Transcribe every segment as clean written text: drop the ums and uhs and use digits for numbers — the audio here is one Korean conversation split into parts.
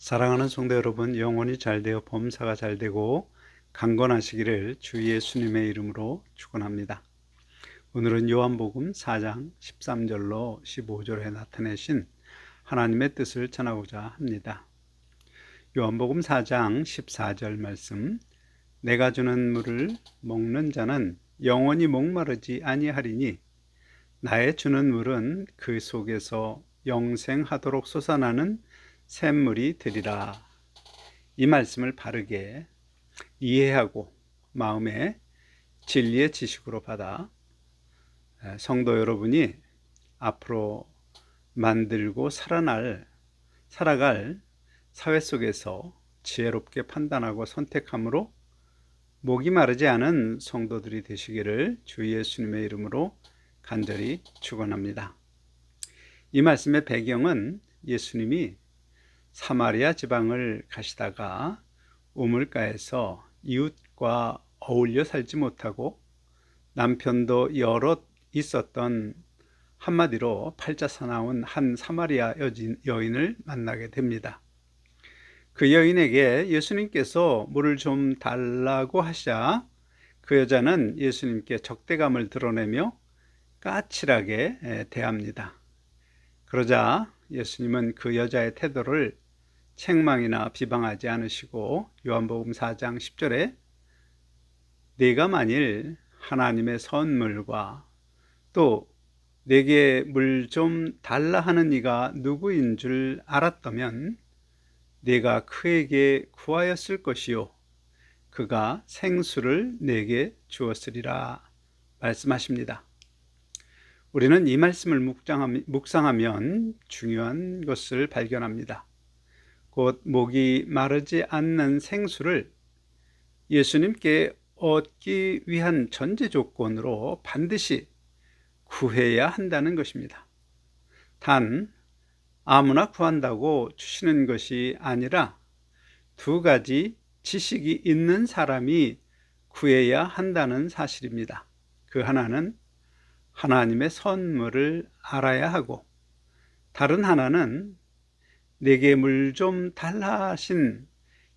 사랑하는 성도 여러분, 영혼이 잘되어 범사가 잘되고 강건하시기를 주 예수님의 이름으로 축원합니다. 오늘은 요한복음 4장 13절로 15절에 나타내신 하나님의 뜻을 전하고자 합니다. 요한복음 4장 14절 말씀, 내가 주는 물을 먹는 자는 영원히 목마르지 아니하리니 나의 주는 물은 그 속에서 영생하도록 솟아나는 샘물이 되리라. 이 말씀을 바르게 이해하고 마음에 진리의 지식으로 받아 성도 여러분이 앞으로 만들고 살아갈 사회 속에서 지혜롭게 판단하고 선택함으로 목이 마르지 않은 성도들이 되시기를 주 예수님의 이름으로 간절히 축원합니다. 이 말씀의 배경은 예수님이 사마리아 지방을 가시다가 우물가에서 이웃과 어울려 살지 못하고 남편도 여럿 있었던, 한마디로 팔자사나운 한 사마리아 여인을 만나게 됩니다. 그 여인에게 예수님께서 물을 좀 달라고 하시자 그 여자는 예수님께 적대감을 드러내며 까칠하게 대합니다. 그러자 예수님은 그 여자의 태도를 책망이나 비방하지 않으시고 요한복음 4장 10절에 네가 만일 하나님의 선물과 또 내게 물 좀 달라 하는 이가 누구인 줄 알았다면 네가 그에게 구하였을 것이요 그가 생수를 내게 주었으리라 말씀하십니다. 우리는 이 말씀을 묵상하면 중요한 것을 발견합니다. 곧 목이 마르지 않는 생수를 예수님께 얻기 위한 전제 조건으로 반드시 구해야 한다는 것입니다. 단 아무나 구한다고 주시는 것이 아니라 두 가지 지식이 있는 사람이 구해야 한다는 사실입니다. 그 하나는 하나님의 선물을 알아야 하고, 다른 하나는 내게 물 좀 달라 하신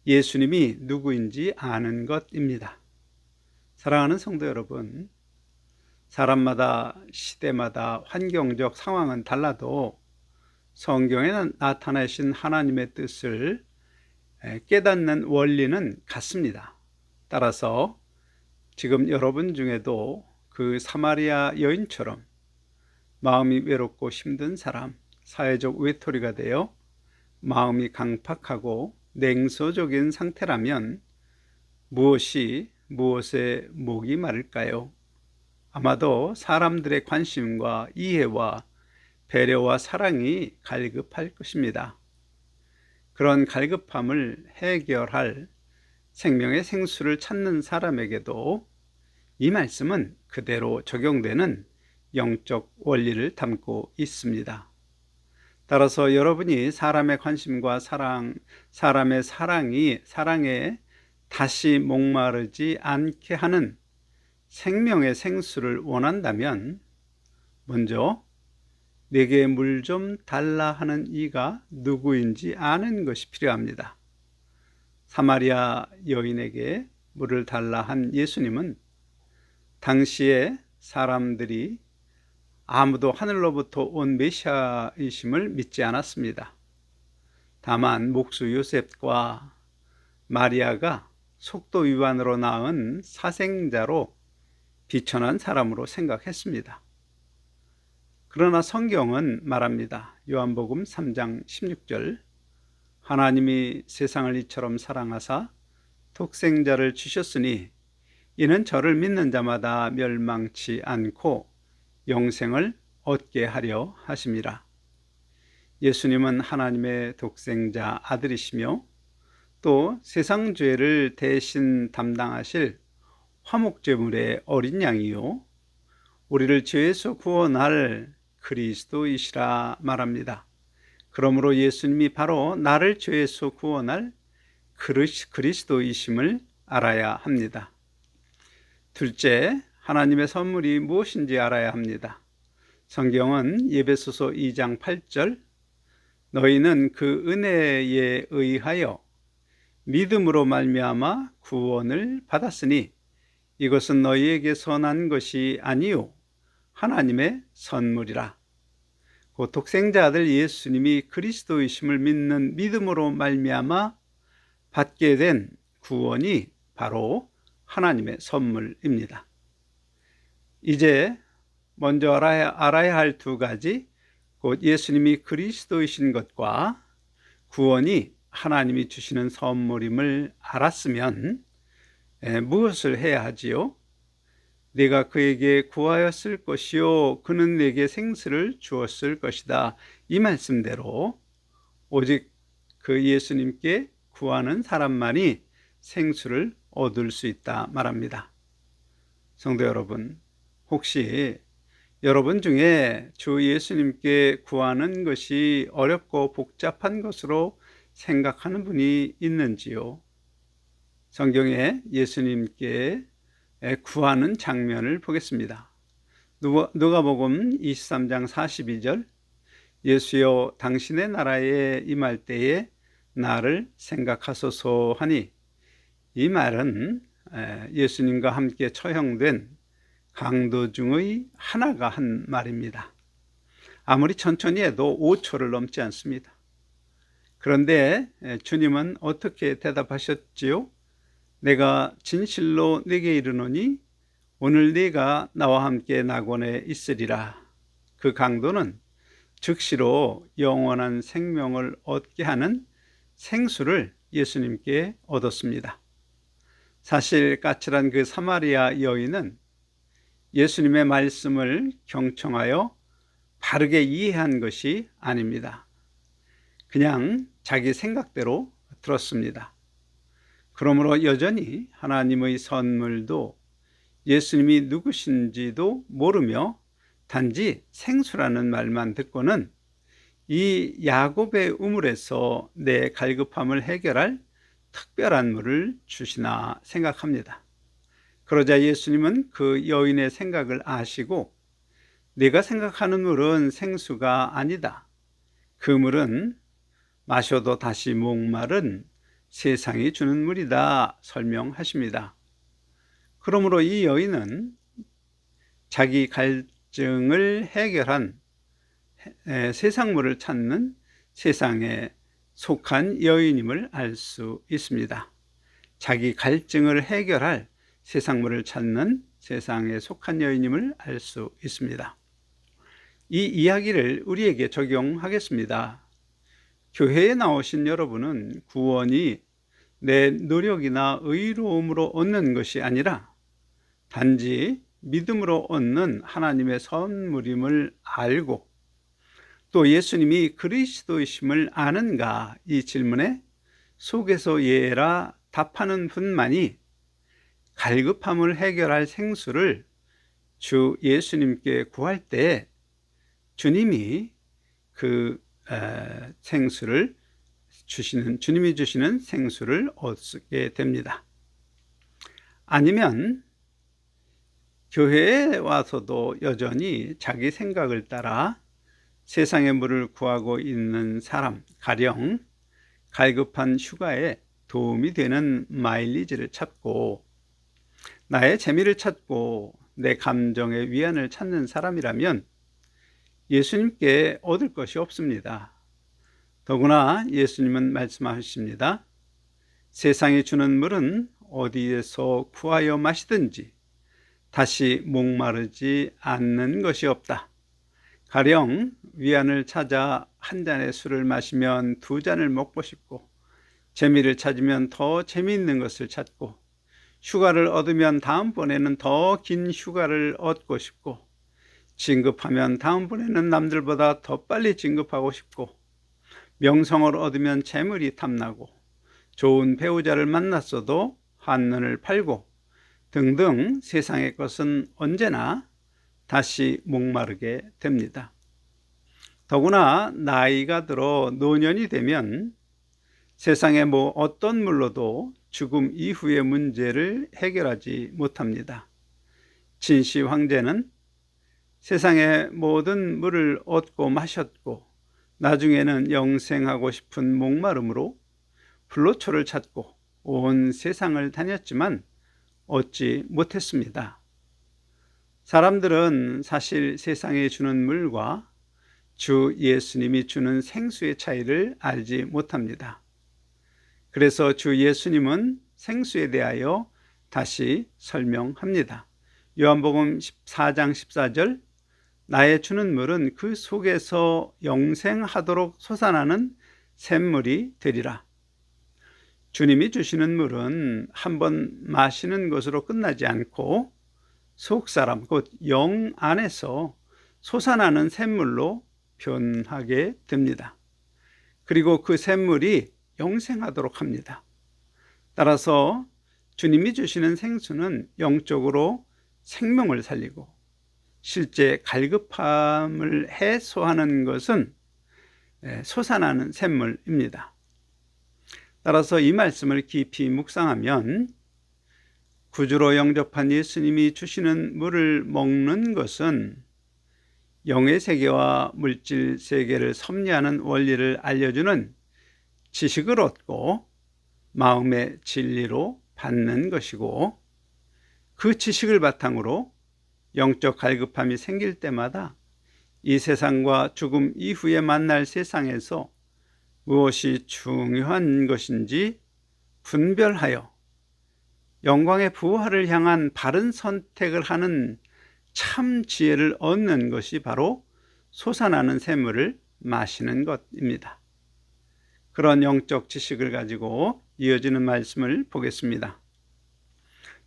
예수님이 누구인지 아는 것입니다. 사랑하는 성도 여러분, 사람마다 시대마다 환경적 상황은 달라도 성경에 나타내신 하나님의 뜻을 깨닫는 원리는 같습니다. 따라서 지금 여러분 중에도 그 사마리아 여인처럼 마음이 외롭고 힘든 사람, 사회적 외톨이가 되어 마음이 강팍하고 냉소적인 상태라면 무엇에 목이 마를까요? 아마도 사람들의 관심과 이해와 배려와 사랑이 갈급할 것입니다. 그런 갈급함을 해결할 생명의 생수를 찾는 사람에게도 이 말씀은 그대로 적용되는 영적 원리를 담고 있습니다. 따라서 여러분이 사람의 관심과 사람의 사랑에 다시 목마르지 않게 하는 생명의 생수를 원한다면 먼저 내게 물 좀 달라 하는 이가 누구인지 아는 것이 필요합니다. 사마리아 여인에게 물을 달라 한 예수님은 당시에 사람들이 아무도 하늘로부터 온 메시아이심을 믿지 않았습니다. 다만 목수 요셉과 마리아가 속도 위반으로 낳은 사생자로 비천한 사람으로 생각했습니다. 그러나 성경은 말합니다. 요한복음 3장 16절, 하나님이 세상을 이처럼 사랑하사 독생자를 주셨으니 이는 저를 믿는 자마다 멸망치 않고 영생을 얻게 하려 하심이라. 예수님은 하나님의 독생자 아들이시며 또 세상 죄를 대신 담당하실 화목제물의 어린 양이요 우리를 죄에서 구원할 그리스도이시라 말합니다. 그러므로 예수님이 바로 나를 죄에서 구원할 그리스도이심을 알아야 합니다. 둘째, 하나님의 선물이 무엇인지 알아야 합니다. 성경은 에베소서 2장 8절, 너희는 그 은혜에 의하여 믿음으로 말미암아 구원을 받았으니 이것은 너희에게서 난 것이 아니요 하나님의 선물이라. 그 독생자 아들 예수님이 그리스도이심을 믿는 믿음으로 말미암아 받게 된 구원이 바로 하나님의 선물입니다. 이제 먼저 알아야 할 두 가지, 곧 예수님이 그리스도이신 것과 구원이 하나님이 주시는 선물임을 알았으면 무엇을 해야 하지요? 내가 그에게 구하였을 것이요 그는 내게 생수를 주었을 것이다. 이 말씀대로 오직 그 예수님께 구하는 사람만이 생수를 얻을 수 있다 말합니다. 성도 여러분, 혹시 여러분 중에 주 예수님께 구하는 것이 어렵고 복잡한 것으로 생각하는 분이 있는지요? 성경에 예수님께 구하는 장면을 보겠습니다. 누가복음 23장 42절, 예수여 당신의 나라에 임할 때에 나를 생각하소서 하니, 이 말은 예수님과 함께 처형된 강도 중의 하나가 한 말입니다. 아무리 천천히 해도 5초를 넘지 않습니다. 그런데 주님은 어떻게 대답하셨지요? 내가 진실로 네게 이르노니 오늘 네가 나와 함께 낙원에 있으리라. 그 강도는 즉시로 영원한 생명을 얻게 하는 생수를 예수님께 얻었습니다. 사실 까칠한 그 사마리아 여인은 예수님의 말씀을 경청하여 바르게 이해한 것이 아닙니다. 그냥 자기 생각대로 들었습니다. 그러므로 여전히 하나님의 선물도 예수님이 누구신지도 모르며 단지 생수라는 말만 듣고는 이 야곱의 우물에서 내 갈급함을 해결할 특별한 물을 주시나 생각합니다. 그러자 예수님은 그 여인의 생각을 아시고 네가 생각하는 물은 생수가 아니다. 그 물은 마셔도 다시 목마른 세상이 주는 물이다 설명하십니다. 그러므로 이 여인은 자기 갈증을 해결한 세상물을 찾는 세상에 속한 여인임을 알 수 있습니다. 자기 갈증을 해결할 세상물을 찾는 세상에 속한 여인임을 알 수 있습니다. 이 이야기를 우리에게 적용하겠습니다. 교회에 나오신 여러분은 구원이 내 노력이나 의로움으로 얻는 것이 아니라 단지 믿음으로 얻는 하나님의 선물임을 알고 또 예수님이 그리스도이심을 아는가, 이 질문에 속에서 예라 답하는 분만이 갈급함을 해결할 생수를 주 예수님께 구할 때 주님이 그 생수를 주님이 주시는 생수를 얻게 됩니다. 아니면 교회에 와서도 여전히 자기 생각을 따라 세상의 물을 구하고 있는 사람, 가령 갈급한 휴가에 도움이 되는 마일리지를 찾고 나의 재미를 찾고 내 감정의 위안을 찾는 사람이라면 예수님께 얻을 것이 없습니다. 더구나 예수님은 말씀하십니다. 세상이 주는 물은 어디에서 구하여 마시든지 다시 목마르지 않는 것이 없다. 가령 위안을 찾아 한 잔의 술을 마시면 두 잔을 먹고 싶고, 재미를 찾으면 더 재미있는 것을 찾고, 휴가를 얻으면 다음번에는 더 긴 휴가를 얻고 싶고, 진급하면 다음번에는 남들보다 더 빨리 진급하고 싶고, 명성을 얻으면 재물이 탐나고, 좋은 배우자를 만났어도 한눈을 팔고 등등 세상의 것은 언제나 다시 목마르게 됩니다. 더구나 나이가 들어 노년이 되면 세상의 어떤 물로도 죽음 이후의 문제를 해결하지 못합니다. 진시 황제는 세상의 모든 물을 얻고 마셨고 나중에는 영생하고 싶은 목마름으로 불로초를 찾고 온 세상을 다녔지만 얻지 못했습니다. 사람들은 사실 세상에 주는 물과 주 예수님이 주는 생수의 차이를 알지 못합니다. 그래서 주 예수님은 생수에 대하여 다시 설명합니다. 요한복음 14장 14절, 나의 주는 물은 그 속에서 영생하도록 솟아나는 샘물이 되리라. 주님이 주시는 물은 한번 마시는 것으로 끝나지 않고 속사람, 곧 영 안에서 솟아나는 샘물로 변하게 됩니다. 그리고 그 샘물이 영생하도록 합니다. 따라서 주님이 주시는 생수는 영적으로 생명을 살리고 실제 갈급함을 해소하는 것은 솟아나는 샘물입니다. 따라서 이 말씀을 깊이 묵상하면 구주로 영접한 예수님이 주시는 물을 먹는 것은 영의 세계와 물질 세계를 섭리하는 원리를 알려주는 지식을 얻고 마음의 진리로 받는 것이고, 그 지식을 바탕으로 영적 갈급함이 생길 때마다 이 세상과 죽음 이후에 만날 세상에서 무엇이 중요한 것인지 분별하여 영광의 부활을 향한 바른 선택을 하는 참 지혜를 얻는 것이 바로 솟아나는 샘물을 마시는 것입니다. 그런 영적 지식을 가지고 이어지는 말씀을 보겠습니다.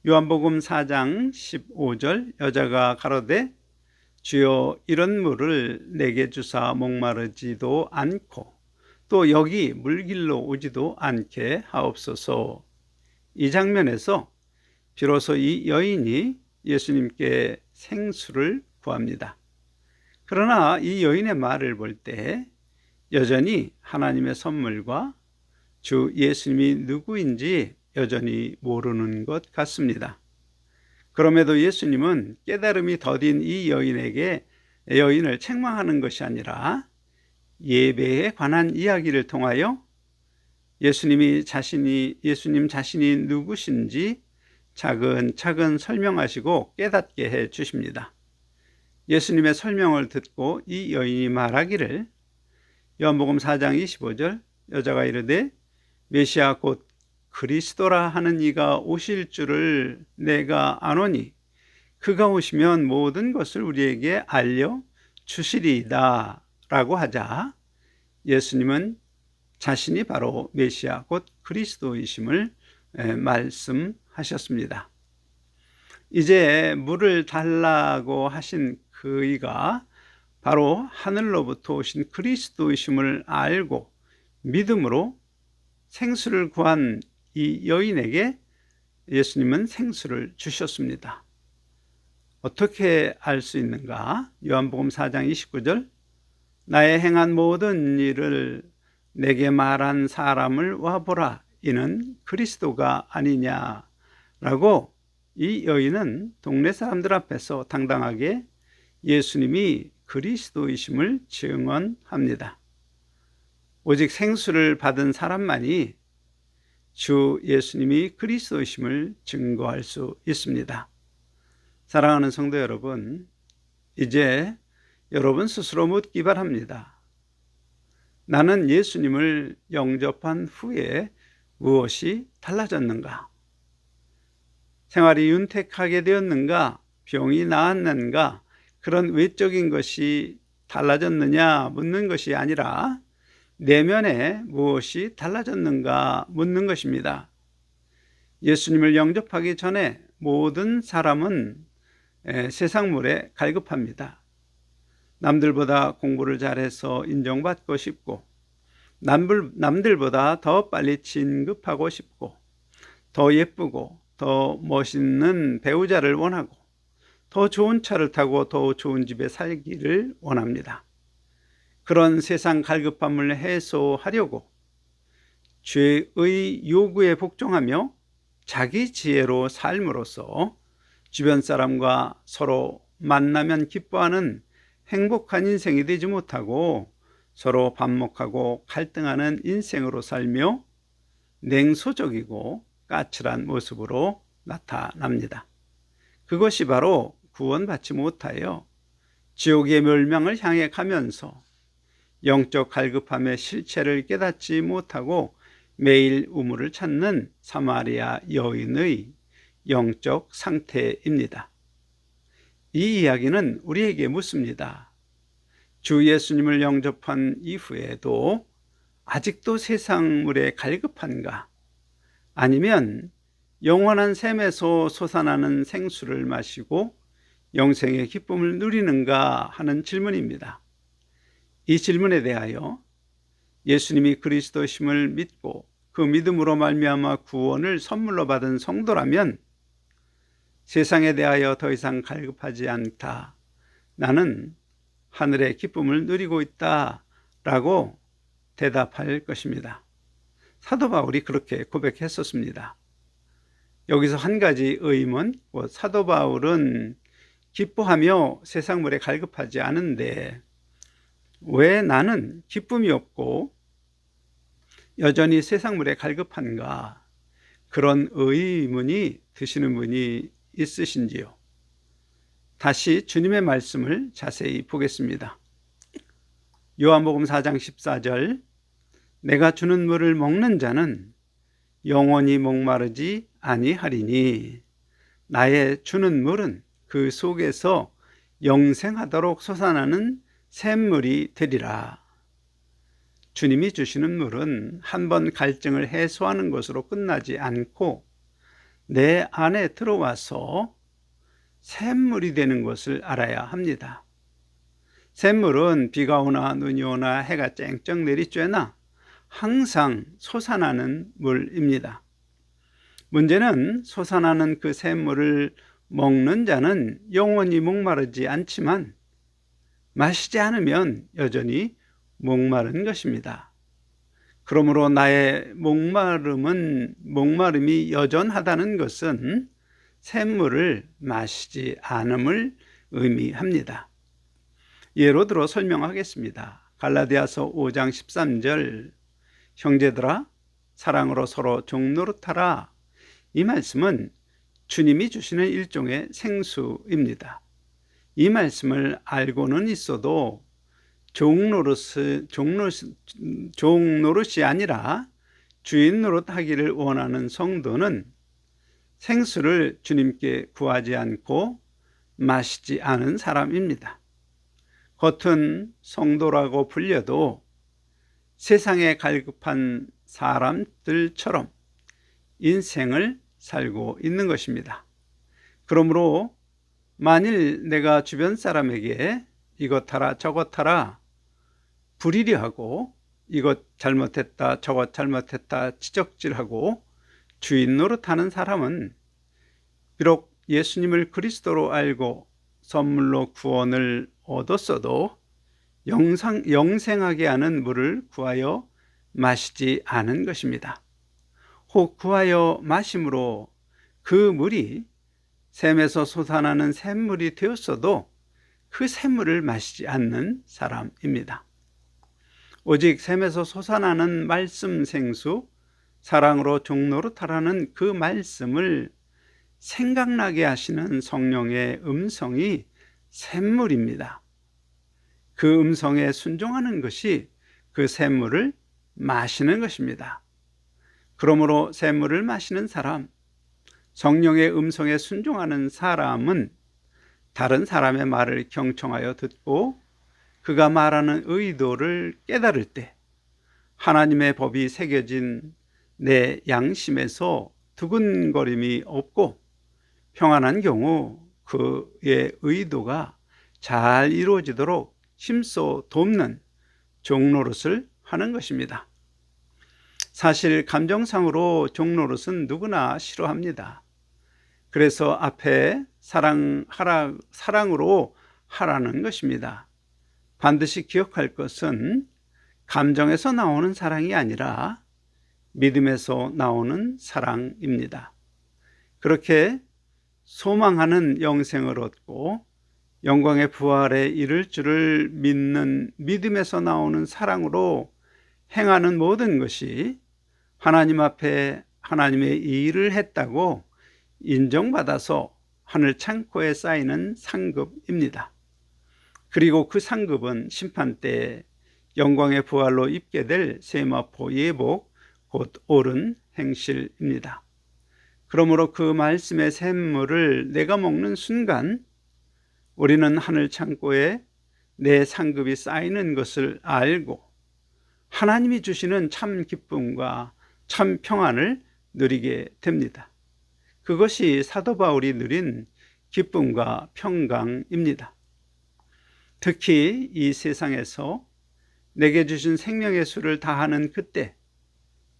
요한복음 4장 15절, 여자가 가로되 주여 이런 물을 내게 주사 목마르지도 않고 또 여기 물길로 오지도 않게 하옵소서. 이 장면에서 비로소 이 여인이 예수님께 생수를 구합니다. 그러나 이 여인의 말을 볼 때 여전히 하나님의 선물과 주 예수님이 누구인지 여전히 모르는 것 같습니다. 그럼에도 예수님은 깨달음이 더딘 이 여인을 책망하는 것이 아니라 예배에 관한 이야기를 통하여 예수님 자신이 누구신지 차근차근 설명하시고 깨닫게 해 주십니다. 예수님의 설명을 듣고 이 여인이 말하기를, 요한복음 4장 25절, 여자가 이르되 메시아 곧 그리스도라 하는 이가 오실 줄을 내가 아노니 그가 오시면 모든 것을 우리에게 알려 주시리이다 라고 하자, 예수님은 자신이 바로 메시아 곧 그리스도이심을 말씀하셨습니다. 이제 물을 달라고 하신 그이가 바로 하늘로부터 오신 그리스도이심을 알고 믿음으로 생수를 구한 이 여인에게 예수님은 생수를 주셨습니다. 어떻게 알 수 있는가? 요한복음 4장 29절, 나의 행한 모든 일을 내게 말한 사람을 와보라, 이는 그리스도가 아니냐라고 이 여인은 동네 사람들 앞에서 당당하게 예수님이 그리스도이심을 증언합니다. 오직 생수를 받은 사람만이 주 예수님이 그리스도이심을 증거할 수 있습니다. 사랑하는 성도 여러분, 이제 여러분 스스로 묻기 바랍니다. 나는 예수님을 영접한 후에 무엇이 달라졌는가? 생활이 윤택하게 되었는가? 병이 나았는가? 그런 외적인 것이 달라졌느냐 묻는 것이 아니라 내면에 무엇이 달라졌는가 묻는 것입니다. 예수님을 영접하기 전에 모든 사람은 세상 물에 갈급합니다. 남들보다 공부를 잘해서 인정받고 싶고, 남들보다 더 빨리 진급하고 싶고, 더 예쁘고 더 멋있는 배우자를 원하고, 더 좋은 차를 타고 더 좋은 집에 살기를 원합니다. 그런 세상 갈급함을 해소하려고 죄의 요구에 복종하며 자기 지혜로 삶으로써 주변 사람과 서로 만나면 기뻐하는 행복한 인생이 되지 못하고 서로 반목하고 갈등하는 인생으로 살며 냉소적이고 까칠한 모습으로 나타납니다. 그것이 바로 구원받지 못하여 지옥의 멸망을 향해 가면서 영적 갈급함의 실체를 깨닫지 못하고 매일 우물을 찾는 사마리아 여인의 영적 상태입니다. 이 이야기는 우리에게 묻습니다. 주 예수님을 영접한 이후에도 아직도 세상물에 갈급한가? 아니면 영원한 샘에서 솟아나는 생수를 마시고 영생의 기쁨을 누리는가 하는 질문입니다. 이 질문에 대하여 예수님이 그리스도심을 믿고 그 믿음으로 말미암아 구원을 선물로 받은 성도라면 세상에 대하여 더 이상 갈급하지 않다. 나는 하늘의 기쁨을 누리고 있다. 라고 대답할 것입니다. 사도 바울이 그렇게 고백했었습니다. 여기서 한 가지 의문, 사도 바울은 기뻐하며 세상물에 갈급하지 않은데 왜 나는 기쁨이 없고 여전히 세상물에 갈급한가? 그런 의문이 드시는 분이 있으신지요? 다시 주님의 말씀을 자세히 보겠습니다. 요한복음 4장 14절, 내가 주는 물을 먹는 자는 영원히 목마르지 아니하리니 나의 주는 물은 그 속에서 영생하도록 솟아나는 샘물이 되리라. 주님이 주시는 물은 한 번 갈증을 해소하는 것으로 끝나지 않고 내 안에 들어와서 샘물이 되는 것을 알아야 합니다. 샘물은 비가 오나 눈이 오나 해가 쨍쨍 내리쬐나 항상 솟아나는 물입니다. 문제는 솟아나는 그 샘물을 먹는 자는 영원히 목마르지 않지만 마시지 않으면 여전히 목마른 것입니다. 그러므로 나의 목마름이 여전하다는 것은 샘물을 마시지 않음을 의미합니다. 예로 들어 설명하겠습니다. 갈라디아서 5장 13절, 형제들아 사랑으로 서로 종노릇하라. 이 말씀은 주님이 주시는 일종의 생수입니다. 이 말씀을 알고는 있어도 종노릇이 아니라 주인 노릇하기를 원하는 성도는 생수를 주님께 구하지 않고 마시지 않은 사람입니다. 겉은 성도라고 불려도 세상에 갈급한 사람들처럼 인생을 살고 있는 것입니다. 그러므로 만일 내가 주변 사람에게 이것 하라 저것 하라 부리려 하고 이것 잘못했다 저것 잘못했다 지적질하고 주인 노릇하는 사람은 비록 예수님을 그리스도로 알고 선물로 구원을 얻었어도 영생하게 하는 물을 구하여 마시지 않은 것입니다. 혹 구하여 마심으로 그 물이 샘에서 솟아나는 샘물이 되었어도 그 샘물을 마시지 않는 사람입니다. 오직 샘에서 솟아나는 말씀 생수, 사랑으로 종노릇하라는 그 말씀을 생각나게 하시는 성령의 음성이 샘물입니다. 그 음성에 순종하는 것이 그 샘물을 마시는 것입니다. 그러므로 샘물을 마시는 사람, 성령의 음성에 순종하는 사람은 다른 사람의 말을 경청하여 듣고 그가 말하는 의도를 깨달을 때 하나님의 법이 새겨진 내 양심에서 두근거림이 없고 평안한 경우 그의 의도가 잘 이루어지도록 힘써 돕는 종노릇을 하는 것입니다. 사실 감정상으로 종노릇은 누구나 싫어합니다. 그래서 앞에 사랑으로 하라는 것입니다. 반드시 기억할 것은 감정에서 나오는 사랑이 아니라 믿음에서 나오는 사랑입니다. 그렇게 소망하는 영생을 얻고 영광의 부활에 이를 줄을 믿는 믿음에서 나오는 사랑으로 행하는 모든 것이 하나님 앞에 하나님의 일을 했다고 인정받아서 하늘 창고에 쌓이는 상급입니다. 그리고 그 상급은 심판 때 영광의 부활로 입게 될 세마포 예복, 곧 옳은 행실입니다. 그러므로 그 말씀의 샘물을 내가 먹는 순간 우리는 하늘 창고에 내 상급이 쌓이는 것을 알고 하나님이 주시는 참 기쁨과 참 평안을 누리게 됩니다. 그것이 사도 바울이 누린 기쁨과 평강입니다. 특히 이 세상에서 내게 주신 생명의 수를 다하는 그때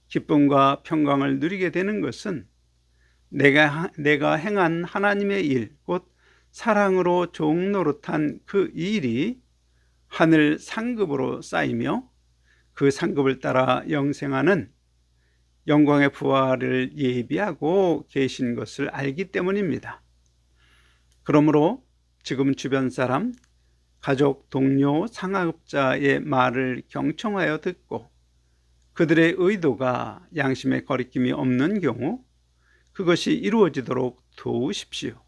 기쁨과 평강을 누리게 되는 것은 내가 행한 하나님의 일, 곧 사랑으로 종 노릇한 그 일이 하늘 상급으로 쌓이며 그 상급을 따라 영생하는 영광의 부활을 예비하고 계신 것을 알기 때문입니다. 그러므로 지금 주변 사람, 가족, 동료, 상하급자의 말을 경청하여 듣고 그들의 의도가 양심의 거리낌이 없는 경우 그것이 이루어지도록 도우십시오.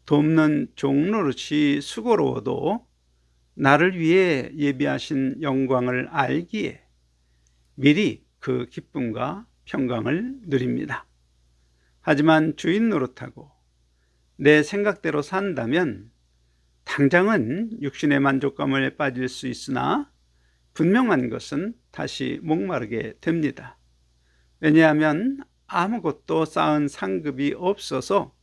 돕는 종노릇이 수고로워도 나를 위해 예비하신 영광을 알기에 미리 그 기쁨과 평강을 누립니다. 하지만 주인 노릇하고 내 생각대로 산다면 당장은 육신의 만족감에 빠질 수 있으나 분명한 것은 다시 목마르게 됩니다. 왜냐하면 아무것도 쌓은 상급이 없어서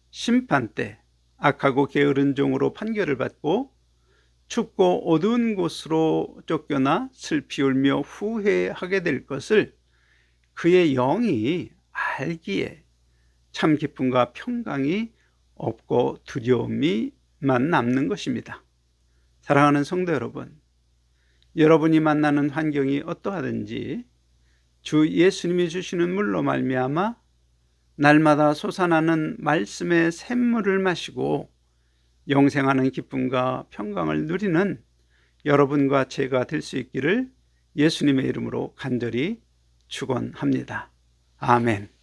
심판 때 악하고 게으른 종으로 판결을 받고 춥고 어두운 곳으로 쫓겨나 슬피 울며 후회하게 될 것을 그의 영이 알기에 참 기쁨과 평강이 없고 두려움이만 남는 것입니다. 사랑하는 성도 여러분, 여러분이 만나는 환경이 어떠하든지 주 예수님이 주시는 물로 말미암아 날마다 솟아나는 말씀의 샘물을 마시고 영생하는 기쁨과 평강을 누리는 여러분과 제가 될 수 있기를 예수님의 이름으로 간절히 축원합니다. 아멘.